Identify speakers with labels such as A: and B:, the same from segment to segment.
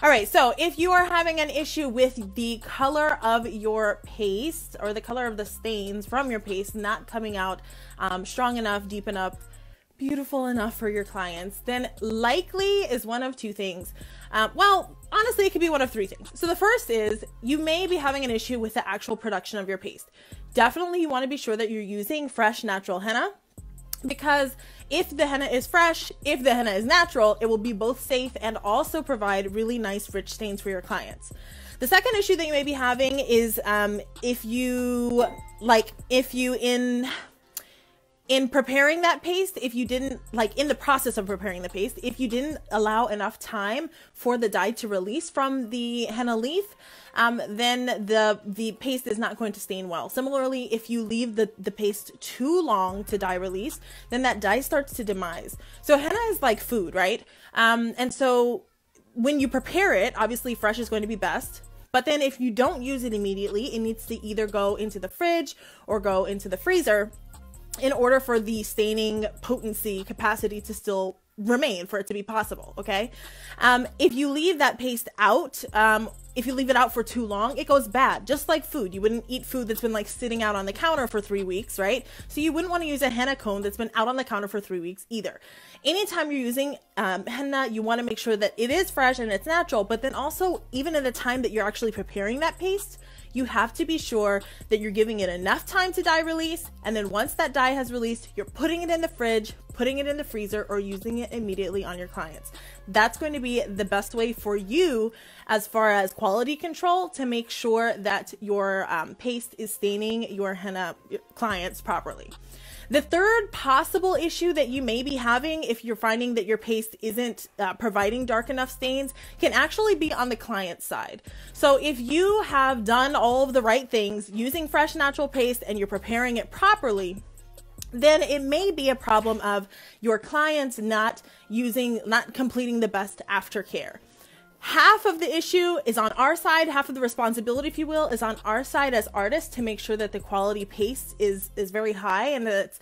A: All right, so if you are having an issue with the color of your paste or the color of the stains from your paste not coming out strong enough, deep enough, beautiful enough for your clients, then likely is one of two things. Well, honestly, it could be one of three things. So the first is you may be having an issue with the actual production of your paste. Definitely you want to be sure that you're using fresh natural henna, because if the henna is fresh, if the henna is natural, it will be both safe and also provide really nice rich stains for your clients. The second issue that you may be having is if you in preparing that paste, if you didn't, like in the process of preparing the paste, if you didn't allow enough time for the dye to release from the henna leaf, then the paste is not going to stain well. Similarly, if you leave the paste too long to dye release, then that dye starts to demise. So henna is like food, right? And so when you prepare it, obviously fresh is going to be best. But then if you don't use it immediately, it needs to either go into the fridge or go into the freezer in order for the staining potency capacity to still remain, for it to be possible. Okay. If you leave that paste out, if you leave it out for too long, it goes bad, just like food. You wouldn't eat food that's been like sitting out on the counter for 3 weeks, right? So you wouldn't want to use a henna cone that's been out on the counter for 3 weeks either. Anytime you're using henna, you want to make sure that it is fresh and it's natural, but then also even in the time that you're actually preparing that paste, you have to be sure that you're giving it enough time to dye release. And then once that dye has released, you're putting it in the fridge, putting it in the freezer, or using it immediately on your clients. That's going to be the best way for you as far as quality control to make sure that your paste is staining your henna clients properly. The third possible issue that you may be having if you're finding that your paste isn't providing dark enough stains can actually be on the client side. So if you have done all of the right things using fresh natural paste and you're preparing it properly, then it may be a problem of your clients not completing the best aftercare. Half of the issue is on our side, half of the responsibility, if you will, is on our side as artists to make sure that the quality paste is very high and that it's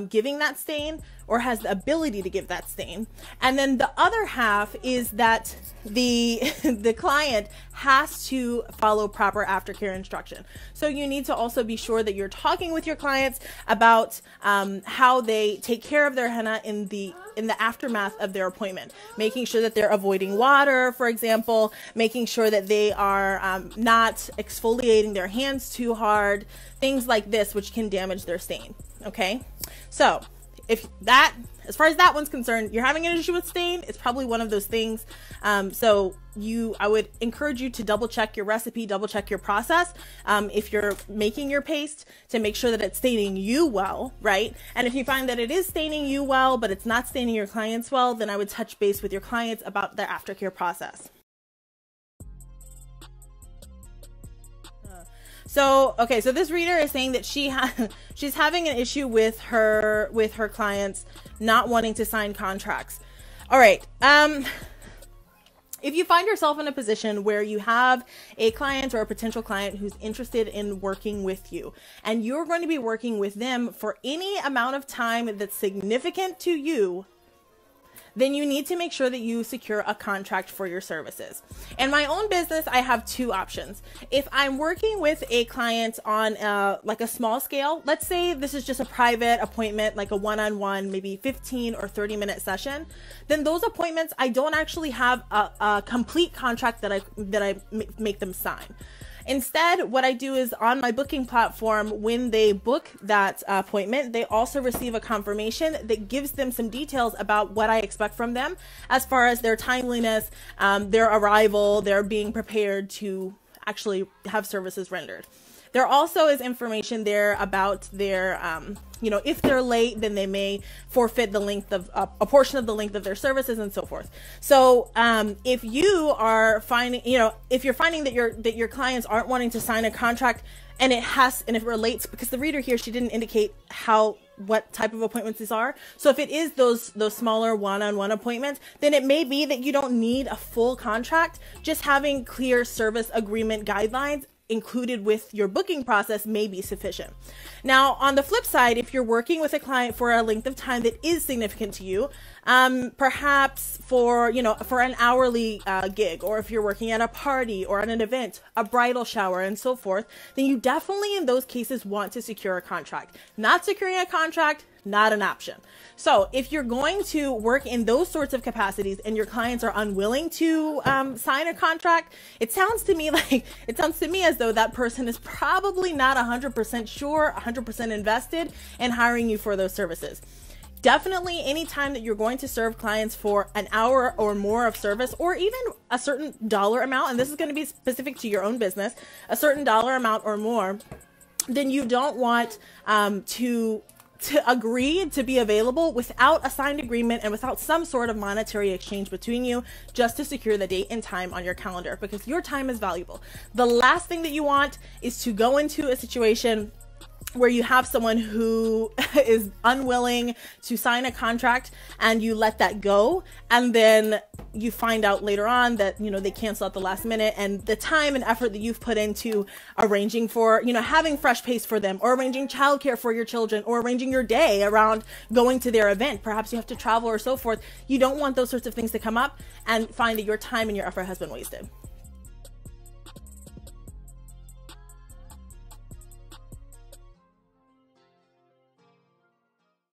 A: giving that stain or has the ability to give that stain. And then the other half is that the client has to follow proper aftercare instruction. So you need to also be sure that you're talking with your clients about how they take care of their henna in the aftermath of their appointment, making sure that they're avoiding water, for example, making sure that they are not exfoliating their hands too hard, things like this, which can damage their stain. Okay, so as far as that one's concerned, you're having an issue with stain, it's probably one of those things. So I would encourage you to double check your recipe, double check your process. If you're making your paste, to make sure that it's staining you well, right? And if you find that it is staining you well, but it's not staining your clients well, then I would touch base with your clients about their aftercare process. So, okay, so this reader is saying that she's having an issue with her clients not wanting to sign contracts. All right. If you find yourself in a position where you have a client or a potential client who's interested in working with you, and you're going to be working with them for any amount of time that's significant to you, then you need to make sure that you secure a contract for your services. In my own business, I have two options. If I'm working with a client on like a small scale, let's say this is just a private appointment, like a one-on-one, maybe 15 or 30-minute session, then those appointments, I don't actually have a complete contract that I make them sign. Instead, what I do is on my booking platform, when they book that appointment, they also receive a confirmation that gives them some details about what I expect from them as far as their timeliness, their arrival, their being prepared to actually have services rendered. There also is information there about their, if they're late, then they may forfeit the length of a portion of the length of their services and so forth. So if you are finding, if you're finding that your clients aren't wanting to sign a contract and it relates, because the reader here, she didn't indicate what type of appointments these are. So if it is those smaller one-on-one appointments, then it may be that you don't need a full contract. Just having clear service agreement guidelines included with your booking process may be sufficient. Now, on the flip side, if you're working with a client for a length of time that is significant to you, perhaps for an hourly gig, or if you're working at a party or at an event, a bridal shower and so forth, then you definitely in those cases want to secure a contract. Not securing a contract, not an option. So if you're going to work in those sorts of capacities and your clients are unwilling to sign a contract, it sounds to me as though that person is probably not 100% sure, 100% invested in hiring you for those services. Definitely anytime that you're going to serve clients for an hour or more of service, or even a certain dollar amount, and this is going to be specific to your own business, a certain dollar amount or more, then you don't want to agree to be available without a signed agreement and without some sort of monetary exchange between you, just to secure the date and time on your calendar, because your time is valuable. The last thing that you want is to go into a situation where you have someone who is unwilling to sign a contract and you let that go, and then you find out later on that they cancel at the last minute, and the time and effort that you've put into arranging for having fresh paste for them, or arranging childcare for your children, or arranging your day around going to their event, perhaps you have to travel or so forth. You don't want those sorts of things to come up and find that your time and your effort has been wasted.